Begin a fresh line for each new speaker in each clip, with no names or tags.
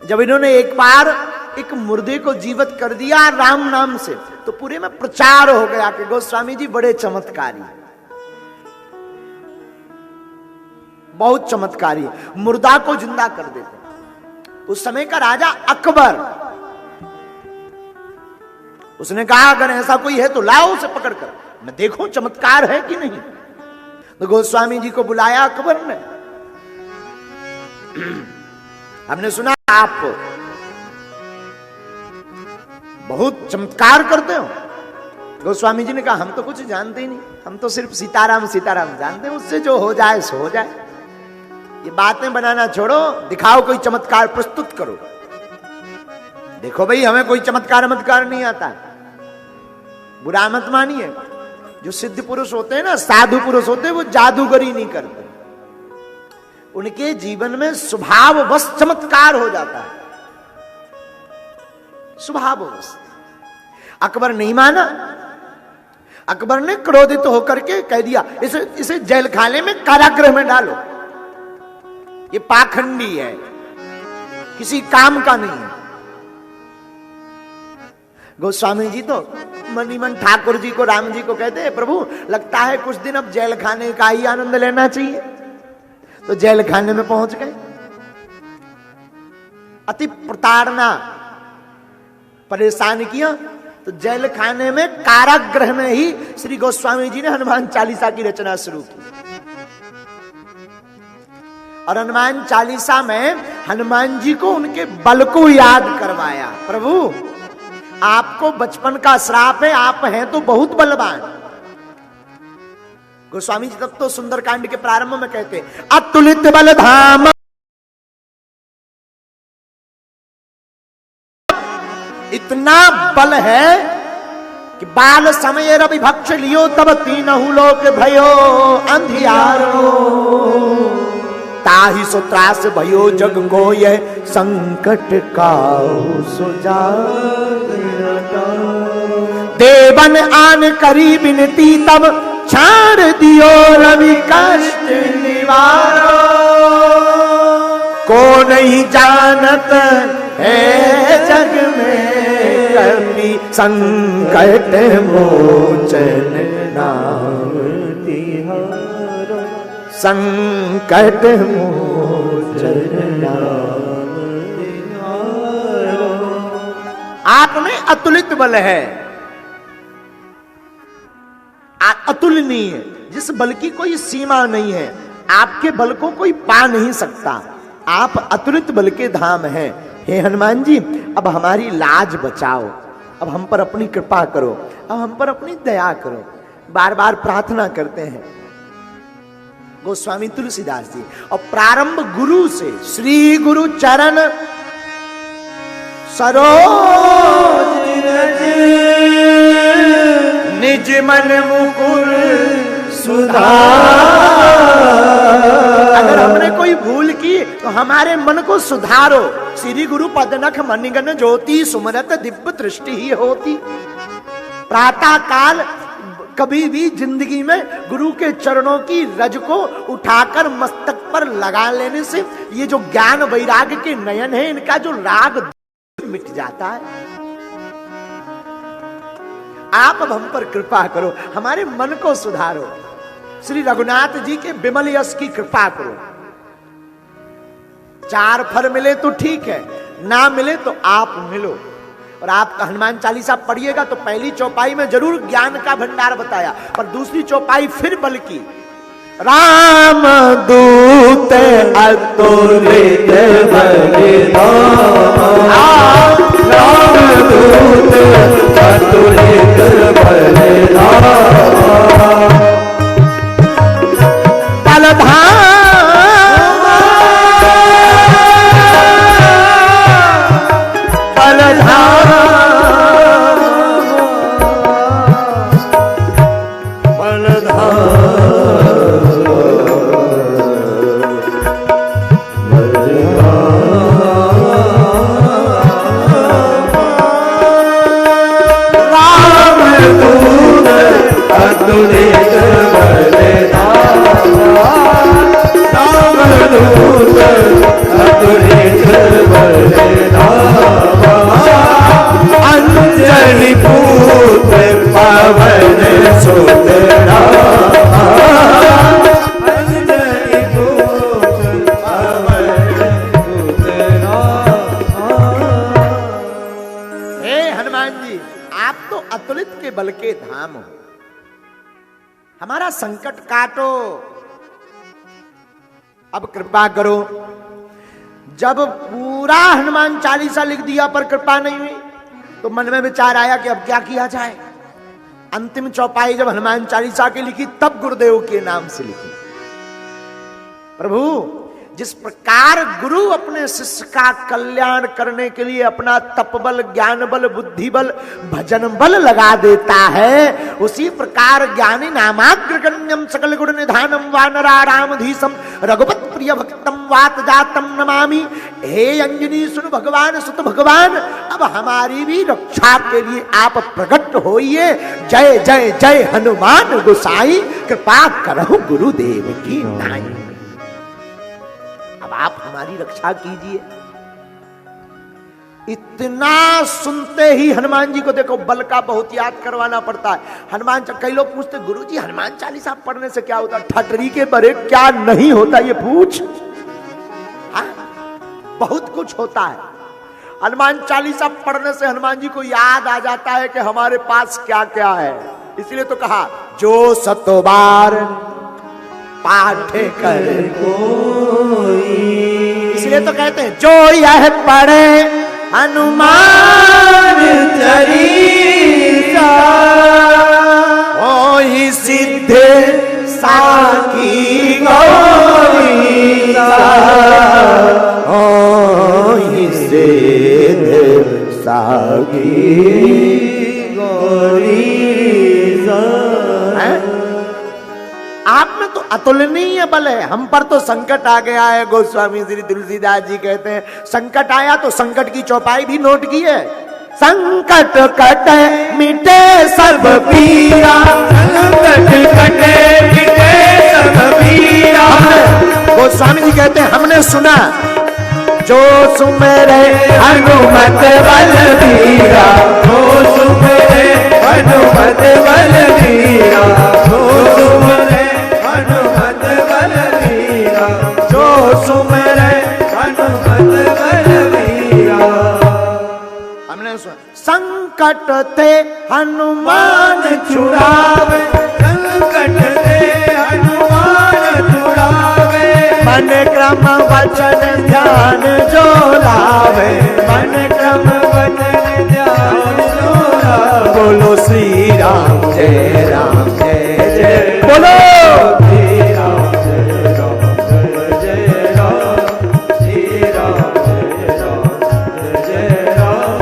जब इन्होंने एक बार एक मुर्दे को जीवित कर दिया राम नाम से, तो पूरे में प्रचार हो गया कि गोस्वामी जी बड़े चमत्कारी, बहुत चमत्कारी, मुर्दा को जिंदा कर देते। उस समय का राजा अकबर, उसने कहा अगर ऐसा कोई है तो लाओ उसे पकड़कर, मैं देखूं चमत्कार है कि नहीं। तो गोस्वामी जी को बुलाया अकबर ने। हमने सुना आप बहुत चमत्कार करते हो। गोस्वामी जी ने कहा हम तो कुछ जानते ही नहीं, हम तो सिर्फ सीताराम सीताराम जानते हैं, उससे जो हो जाए सो हो जाए। ये बातें बनाना छोड़ो, दिखाओ कोई चमत्कार प्रस्तुत करो। देखो भाई हमें कोई चमत्कार नहीं आता, बुरा मत मानिए। जो सिद्ध पुरुष होते हैं ना, साधु पुरुष होते हैं, वो जादूगरी नहीं करते, उनके जीवन में स्वभाववश चमत्कार हो जाता है, स्वभाववश। अकबर नहीं माना, अकबर ने क्रोधित होकर के कह दिया इसे जेल खाने में कारागृह में डालो, ये पाखंडी है, किसी काम का नहीं है। गोस्वामी जी तो मनी मन ठाकुर जी को, राम जी को कहते हैं प्रभु लगता है कुछ दिन अब जेल खाने का ही आनंद लेना चाहिए। तो जेल खाने में पहुंच गए। अति प्रताड़ना परेशान किया, तो जेल खाने में कारागृह में ही श्री गोस्वामी जी ने हनुमान चालीसा की रचना शुरू की। और हनुमान चालीसा में हनुमान जी को उनके बल को याद करवाया। प्रभु आपको बचपन का श्राप है, आप हैं तो बहुत बलवान। गोस्वामी जी तब तो सुंदरकांड के प्रारंभ में कहते अतुलित बल धाम, इतना बल है कि बाल समय रवि भक्ष लियो तब तीनहु लोक भयो अंधियारो, ताहि सो त्रास भयो जग को यह संकट का सुजाग। देवन आन करी बिनती तब छाड़ दियो रवि कष्ट निवारो, को नहीं जानत है जग में कभी संकट मोचन नाम तिहारो, संकट मोचन नाम तिहारो। आप में अतुलित बल है, अतुलनीय, जिस बल की कोई सीमा नहीं है, आपके बल को कोई पा नहीं सकता। आप अतुलित बल के धाम हैं। हे हनुमान जी अब हमारी लाज बचाओ, अब हम पर अपनी कृपा करो, अब हम पर अपनी दया करो, बार बार प्रार्थना करते हैं गोस्वामी तुलसीदास जी। और प्रारंभ गुरु से, श्री गुरु चरण सरोज निज मन मुकुर सुधार। अगर हमने कोई भूल की तो हमारे मन को सुधारो। श्री गुरु पदनख मणिगण ज्योति सुमरत दिव्य दृष्टि ही होती। प्रातः काल कभी भी जिंदगी में गुरु के चरणों की रज को उठाकर मस्तक पर लगा लेने से ये जो ज्ञान वैराग्य के नयन है, इनका जो राग मिट जाता है। आप अब हम पर कृपा करो, हमारे मन को सुधारो। श्री रघुनाथ जी के विमल यश की कृपा करो। 4 फल मिले तो ठीक है, ना मिले तो आप मिलो। और आप हनुमान चालीसा पढ़िएगा तो पहली चौपाई में जरूर ज्ञान का भंडार बताया, पर दूसरी चौपाई फिर बल की। राम दूत अतुलित बलधाम, राम दूत अतुलित बलधाम, संकट काटो, अब कृपा करो। जब पूरा हनुमान चालीसा लिख दिया पर कृपा नहीं हुई, तो मन में विचार आया कि अब क्या किया जाए। अंतिम चौपाई जब हनुमान चालीसा की लिखी, तब गुरुदेव के नाम से लिखी। प्रभु, जिस प्रकार गुरु अपने शिष्य का कल्याण करने के लिए अपना तप बल, ज्ञान बल, बुद्धि बल, भजन बल लगा देता है, उसी प्रकार ज्ञानी नामाग्रगण्यम सकल गुण निधानम वानरारामधीशम रघुपत प्रिय भक्तम वात जातम नमामि। हे अंजनी सुन भगवान सुत भगवान, अब हमारी भी रक्षा के लिए आप प्रकट होइए। जय जय जय हनुमान गोसाई, कृपा करहु गुरुदेव की नाई। अब आप हमारी रक्षा कीजिए। इतना सुनते ही हनुमान जी को देखो, बल का बहुत याद करवाना पड़ता है। हनुमान, कई लोग पूछते गुरुजी हनुमान चालीसा पढ़ने से क्या होता? ठटरी के बरे क्या नहीं होता ये पूछ। हाँ? बहुत कुछ होता है। हनुमान चालीसा पढ़ने से हनुमान जी को याद आ जाता है कि हमारे पास क्या क्या है। इसलिए तो कहा जो सतोबार पाठ कर कोई, इसलिए तो कहते हैं जो यह पढ़े हनुमान चालीसा ओहि सिद्ध साकी गौरीसा, ओहि सिद्ध साकी गौरीसा। आप में तो अतुलनीय बल है, हम पर तो संकट आ गया है। गोस्वामी श्री तुलसीदास जी कहते हैं संकट आया तो संकट की चौपाई भी नोट की है। संकट कटे मिटे सब पीरा, संकट कटे मिटे सब पीरा। गोस्वामी जी कहते हैं हमने सुना जो सुमेरे हनुमत बलबीरा, जो सुमेरे हनुमत बलबीरा, जो सुमेरे हनुमत बलबीरा, जो सुमेरे हनुमत बलबीरा। हमने सुना संकट ते हनुमान छुड़ावे, संकट ते हनुमान छुड़ावे, मन क्रम वचन ध्यान जो लावे, मन क्रम वचन ध्यान जो लावे। बोलो श्री राम जय राम जय जय, बोलो श्री राम जय राम जय जय राम, श्री राम जय राम जय राम,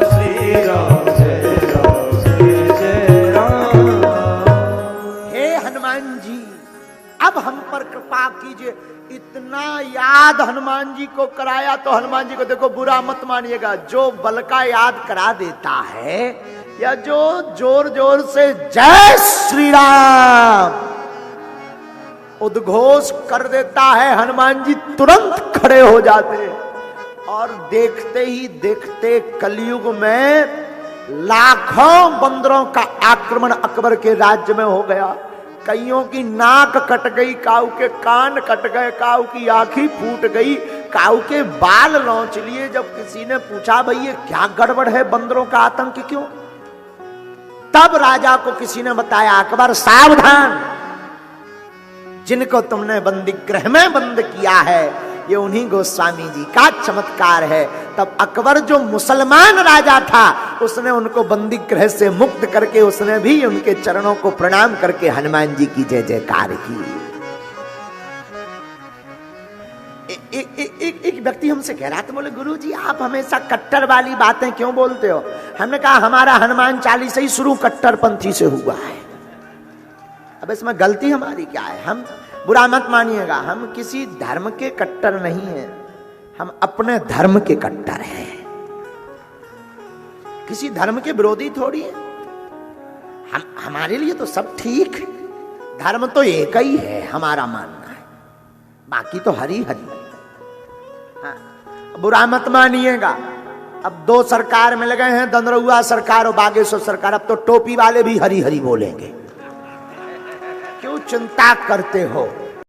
श्री राम जय राम जय जय राम। हे हनुमान जी, अब हम पर कृपा कीजिए। इतना याद हनुमान जी को कराया तो हनुमान जी को देखो बुरा मत मानिएगा। जो बल का याद करा देता है या जो जोर जोर से जय श्री राम उद्घोष कर देता है, हनुमान जी तुरंत खड़े हो जाते हैं। और देखते ही देखते कलयुग में लाखों बंदरों का आक्रमण अकबर के राज्य में हो गया। कईयों की नाक कट गई, काऊ के कान कट गए, काऊ की आंखें फूट गई, काऊ के बाल नोच लिए। जब किसी ने पूछा भाई ये क्या गड़बड़ है, बंदरों का आतंक क्यों? तब राजा को किसी ने बताया अकबर सावधान, जिनको तुमने बंदी गृह में बंद किया है ये उन्हीं गोस्वामी जी का चमत्कार है। तब अकबर जो मुसलमान राजा था उसने उनको बंदी गृह से मुक्त करके उसने भी उनके चरणों को प्रणाम करके हनुमान जी की जय जयकार की। एक व्यक्ति हमसे कह रहा था, बोले गुरुजी आप हमेशा कट्टर वाली बातें क्यों बोलते हो? हमने कहा हमारा हनुमान चालीसा ही शुरू कट्टरपंथी से हुआ है। अब इसमें गलती हमारी क्या है? हम बुरा मत मानिएगा, हम किसी धर्म के कट्टर नहीं हैं, हम अपने धर्म के कट्टर हैं। किसी धर्म के विरोधी थोड़ी है। हमारे लिए तो सब ठीक, धर्म तो एक ही है हमारा मानना है, बाकी तो हरी हरी। हाँ, बुरा मत मानिएगा। अब दो सरकार में लगे हैं, दंदरुआ सरकार और बागेश्वर सरकार। अब तो टोपी वाले भी हरी हरी बोलेंगे। क्यों चिंता करते हो?